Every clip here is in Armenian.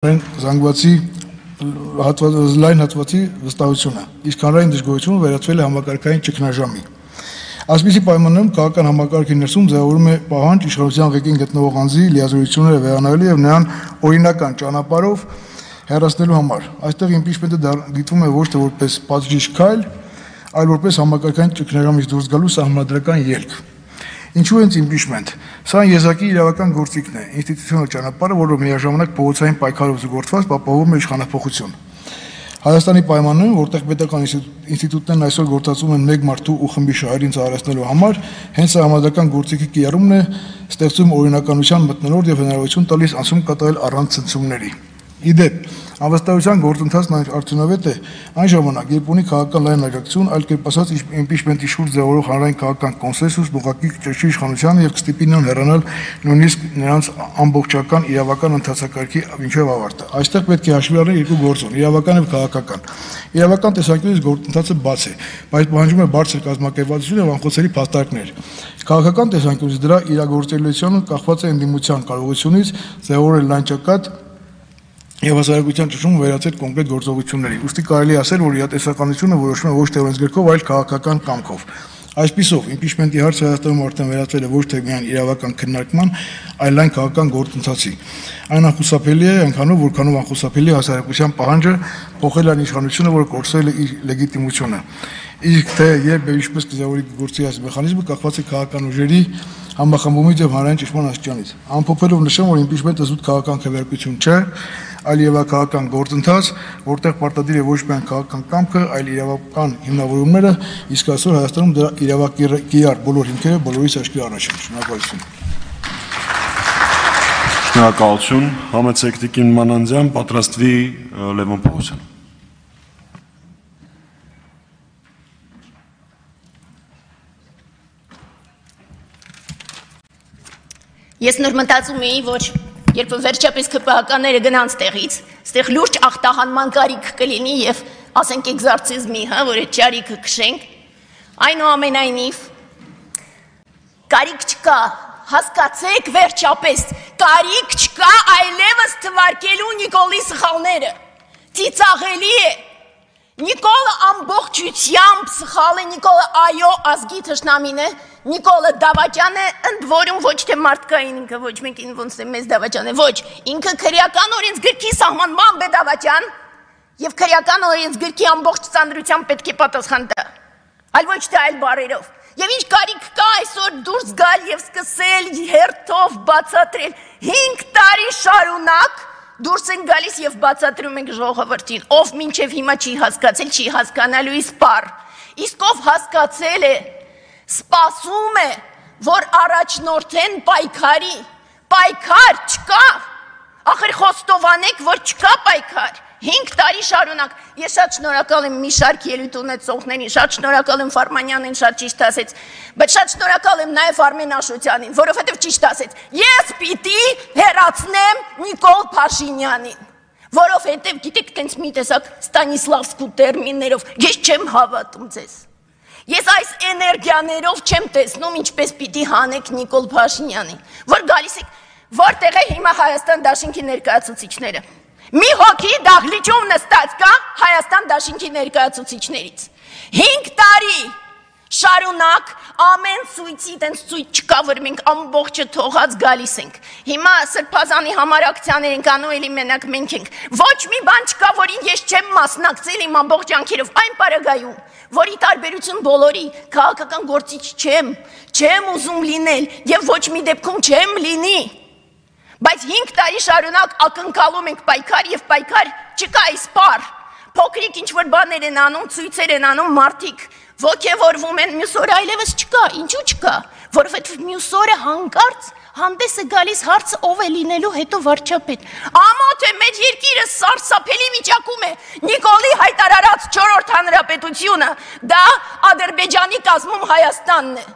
Զանգվածի լայն հատվածի վստահությունը, իսկ հանրային դժգոհությունը վերածվել է համակարգային ճգնաժամի։ Այսպիսի պայմաններում քաղաքական համակարգի ներսում ձևավորում է պահանջ իշխանության ղեկին գտնվող անձի լիազորությունները վերանայելու եւ նրան օրինական ճանապարհով հեռացնելու համար։ Այստեղ իմպիչմենտը դիտվում է ոչ թե որպես պատժիչ քայլ, այլ որպես համակարգային ճգնաժամից դուրս գալու սահմանադրական ելք։ Ինչու են իմպիչմենտ։ Սա եզակի իրավական գործիքն է, ինստիտուցիոնալ ճանապարհը, որը միաժամանակ փողոցային պայքարով զուգորդված ապահովում է իշխանափոխություն։ Հայաստանի պայմաններում, որտեղ պետական ինստիտուտներն այսօր գործածում են մեկ մարդու ու խմբի շահերին ծառայեցնելու համար, հենց համադրական գործիքի կիրառումն է ստեղծում օրինականության մթնոլորտ եւ հնարավորություն տալիս անցում կատարել առանց ցնցումների։ Իդեպ, անվստահության գործընթացն արդյունավետ է այն ժամանակ, երբ ունի քաղաքական լայն աջակցություն, այլ կերպ ասած, իմպիչմենտի շուրջ ձևավորող հանրային քաղաքական կոնսենսուս, ուղղակի ճշի իշխանությանը եւ կստիպի նրան հեռանալ նույնիսկ նրանց ամբողջական իրավական ընթացակարգի մինչեւ ավարտը։ Այստեղ պետք է հաշվի առնել երկու գործոն՝ իրավական եւ քաղաքական։ Իրավական տեսանկյունից գործընթացը բաց է, բայց պահանջում է բարձր կազմակերպվածություն եւ անխոցելի փաստարկներ։ Քաղաքական տեսանկյունից դրա իրագործելիությունը կախված է ընդդիմության կարողությունից ձևավորել լայն ճակատ եւ հասարակության ճշում վերածել կոնկրետ գործողությունների։ Ուստի կարելի է ասել, որ իրատեսականությունը որոշվում է ոչ թե օրենսգրքով, այլ քաղաքական կամքով։ Այսպիսով, իմպիչմենտի հարցը Հայաստանում արդեն վերածվել է ոչ թե միայն իրավական քննարկման, այլ այն քաղաքական գործընթացի։ Այն անխուսափելի է, այնքանով, որքանով անխուսափելի է հասարակության պահանջը փոխել այն իշխանությունը, որը կորցրել է իր լեգիտիմությունը։ Իսկ թե երբ եւ ինչպես կձևավորի գործի այս մեխանիզմը կախված է քաղաքական ուժերի համախմբումից եւ հանրային ճշմարտ աստիճանից։ Ամփոփելով նշեմ, որ իմպիչմենտը զուտ քաղաքական քվեարկություն չէ, այլ իրավական գործընթաց, որտեղ պարտադիր է ոչ միայն քաղաքական կամքը, այլ իրավական հիմնավորումները, իսկ այսօր Հայաստանում դրա իրավակիրառ բոլոր հիմքերը բոլորիս աչքի առաջ են։ Շնորհակալություն։ Շնորհակալություն։ Համեցեք Տիկին Մանանդյան, պատրաստվի Լևոն Պողոսյան։ Ես նոր մտածում էի, որ երբ վերջապես ԿՊՀ-ականները գնան ստեղից, ստեղ լուրջ ախտահանման կարիք կլինի եւ ասենք էկզորցիզմի, որ այդ ճարիքը քշենք, այնուամենայնիվ կարիք չկա, հասկացեք վերջապես, կարիք չկա այլևս թվարկելու Նիկոլի սխալները, ծիծաղելի է, Նիկոլը ամբողջությամբ սխալ է, Նիկոլը այո ազգի թշնամին է, Նիկոլը դավաճան է, ընդ որում ոչ թե մարդկային ինքը, ոչ մեկին ոնց է մեզ դավաճան է, ոչ, ինքը քրեական օրենսգրքի սահմանմամբ է դավաճան եւ քրեական օրենսգրքի ամբողջ ծանրությամբ պետք է պատասխան տա, այլ ոչ թե այլ բառերով։ Եվ ինչ կարիք կա այսօր դուրս գալ եւ սկսել հերթով բացատրել 5 տարի շարունակ դուրս են գալիս եւ բացատրում ենք ժողովրդին, ով մինչեւ հիմա չի հասկացել, չի հասկանալու իսպար, իսկ ով հասկացել է, սպասում է, որ առաջնորդեն պայքարի, պայքար չկա, ախր խոստովանեք, որ չկա պայքար, 5 տարի շարունակ, ես շատ շնորհակալ եմ մի շարք ելույթ ունեցողներին, շատ շնորհակալ եմ Ֆարմանյանին, շատ ճիշտ ասեց, բայց շատ շնորհակալ եմ նաև Արմեն Աշոտյանին, որովհետև ճիշտ ասեց, ես պիտի հեռացնեմ Նիկոլ Փաշինյանին, որովհետև գիտեք տենց մի տեսակ Ստանիսլավսկու տերմիններով, ես չեմ հավատում ձեզ, ես այս էներգիաներով չեմ տեսնում, ինչպես պիտի հանեք Նիկոլ Փաշինյանին, որ գալիս եք, որտեղ է հիմա Հայաստան դաշինքի ներկայացուցիչները, մի հոգի դահլիճում նստած կա Հայաստան դաշինքի ներկայացուցիչներից, 5 տարի շարունակ ամեն ցույցի տենց ցույց չկա, որ մենք ամբողջը թողած գալիս ենք, հիմա Սրբազանի համար ակցիաներ ենք անում, էլի մենակ մենք ենք, ոչ մի բան չկա, որին ես չեմ մասնակցել իմ ամբողջ ջանքերով, այն պարագայում, որի տարբերություն բոլորի, քաղաքական գործիչ չեմ ուզում լինել եւ ոչ մի դեպքում չեմ լինի, բայց 5 տարի շարունակ ակնկալում ենք պայքար եւ պայքար չկա իսպար, փոքրիկ ինչ-որ բաներ են անում, ցույցեր են անում, մարդիկ ոգևորվում են, մյուս օրը այլևս չկա, ինչու չկա, որովհետեւ մյուս օրը հանկարծ հանդես է գալիս հարցը ով է լինելու հետո վարչապետ, ամոթ է մեր երկիրը սարսափելի վիճակում է, Նիկոլի հայտարարած 4-րդ հանրապետությունը, դա Ադրբեջանի կազմում Հայաստանն է,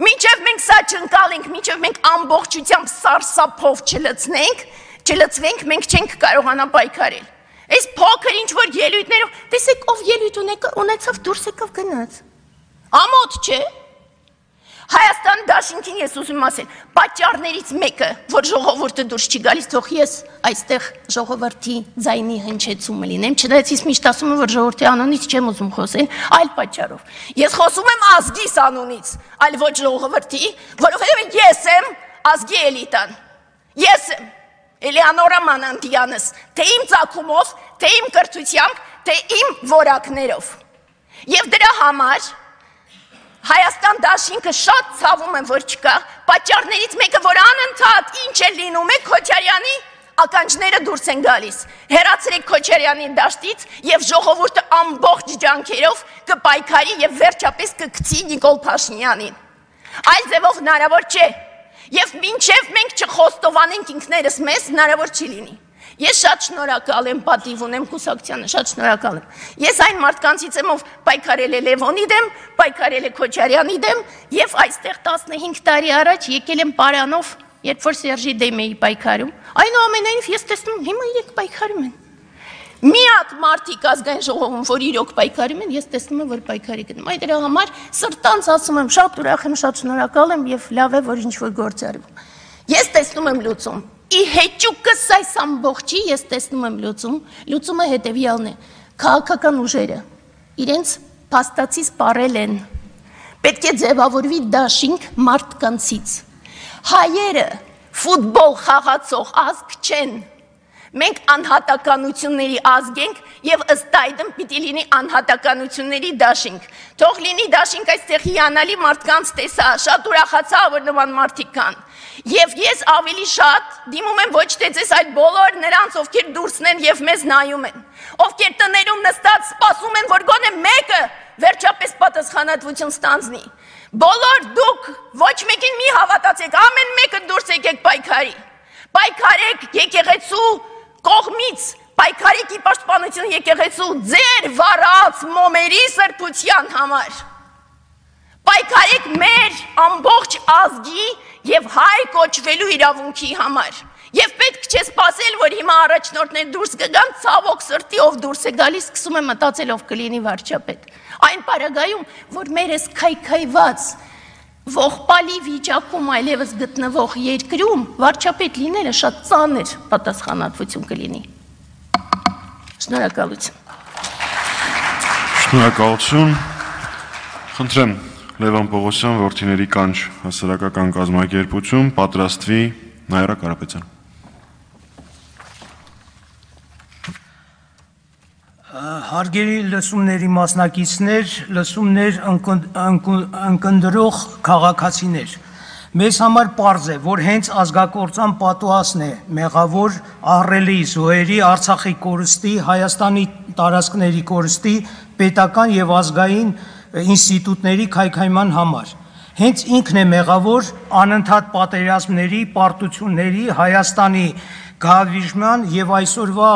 մինչև մենք սա չընկալենք, մինչև մենք ամբողջությամբ սարսափով չլծվենք, մենք չենք կարողանա պայքարել, այս փոքր ինչ-որ ելույթներով, տեսեք ով ելույթ ունեցավ դուրս եկավ գնաց, ամոթ չէ, Հայաստան դաշինքին ես ուզում ասել, պատճառներից մեկը, որ ժողովուրդը դուրս չի գալիս, թող ես այստեղ ժողովրդի ձայնի հնչեցումը լինեմ, չնայած ես միշտ ասում եմ, որ ժողովրդի անունից չեմ ուզում խոսել, այլ պատճառով։ Ես խոսում եմ ազգիս անունից, այլ ոչ ժողովրդի, որովհետև ես եմ ազգի էլիտան։ Ես եմ Էլեոնորա Մանանդյանս, թե իմ ծագումով, թե իմ կրթությամբ, թե իմ որակներով։ Եվ դրա համար Հայաստան դաշինքը շատ ցավում եմ, որ չկա, պատճառներից մեկը, որ անընդհատ ինչ է լինում է, Քոչարյանի ականջները դուրս են գալիս։ Հեռացրեք Քոչարյանի դաշտից եւ ժողովուրդը ամբողջ ջանքերով կպայքարի եւ վերջապես կգցի Նիկոլ Փաշինյանին։ Այլ ձևով հնարավոր չէ։ Եվ մինչև մենք չխոստովանենք ինքներս մեզ, հնարավոր չի լինի։ Ես շատ շնորհակալ եմ, պատիվ ունեմ Կուսակցությանը, շատ շնորհակալ եմ։ Ես այն մարդկանցից եմ, ով պայքարել է Լևոնի դեմ, պայքարել է Քոչարյանի դեմ, եւ այստեղ 15 տարի առաջ եկել եմ Պարանով, երբ որ Սերժի դեմ էի պայքարում։ Այնուամենայնիվ ես տեսնում հիմա իրենք պայքարում են։ Միակ մարդիկ ազգային ժողովում, որ իրոք պայքարում են, ես տեսնում եմ, որ պայքարի գնում։ Այդ դրա համար սրտանց ասում եմ, շատ ուրախ եմ, շատ շնորհակալ եմ եւ լավ է, որ ինչ-որ գործ արվում։ Ես տեսնում եմ լուծում։ Ի հեճուկս այս ամբողջի ես տեսնում եմ լուծումը հետևյալն է, քաղաքական ուժերը, իրենց փաստացի սպառել են, պետք է ձևավորվի դաշինք մարդկանցից, հայերը ֆուտբոլ խաղացող ազգ չեն, մենք անհատականությունների ազգ ենք եւ ըստ այդմ պիտի լինի անհատականությունների դաշինք, թող լինի դաշինք այստեղ հիանալի մարդկանց տեսա, շատ ուրախացա, որ նման մարդիկ կան։ Եվ ես ավելի շատ դիմում եմ ոչ թե ձեզ, այլ բոլոր նրանց, ովքեր դուրսն են եւ մեզ նայում են, ովքեր տներում նստած սպասում են, որ գոնե մեկը վերջապես պատասխանատվություն ստանձնի։ Բոլոր դուք ոչ մեկին մի հավատացեք, ամեն մեկը դուրս եկեք պայքարի։ Պայքարեք եկեղեցու կողմից, պայքարեք ի պաշտպանություն եկեղեցու ձեր վարած մոմերի սրբության համար։ Պայքարեք մեր ամբողջ ազգի եւ հայ կոչվելու իրավունքի համար։ Եվ պետք չէ սպասել, որ հիմա առաջնորդներ դուրս կգան, ցավոք սրտի ով դուրս է գալիս, սկսում է մտածել ով կլինի վարչապետ։ Այն պարագայում, որ մեր էս քայքայված ողբալի վիճակում այլևս գտնվող երկրում վարչապետ լինելը շատ ծանր պատասխանատվություն կլինի։ Շնորհակալություն։ Շնորհակալություն։ Խնդրեմ Լևոն Պողոսյան, Որդիների կանչ հասարակական կազմակերպություն, պատրաստվի Նայրա Կարապետյան։ Հարգելի լսումների մասնակիցներ, լսումներ ընկնդրող քաղաքացիներ, մեզ համար պարզ է, որ հենց ազգակործան պատուհասն է մեղավոր ահռելի զոհերի, Արցախի կորստի, Հայաստանի տարածքների կորստի, պետական եւ ազգային ինստիտուտների քայքայման համար։ Հենց ինքն է մեղավոր անընդհատ պատերազմների, պարտությունների, Հայաստանի գահավիժման եւ այսօրվա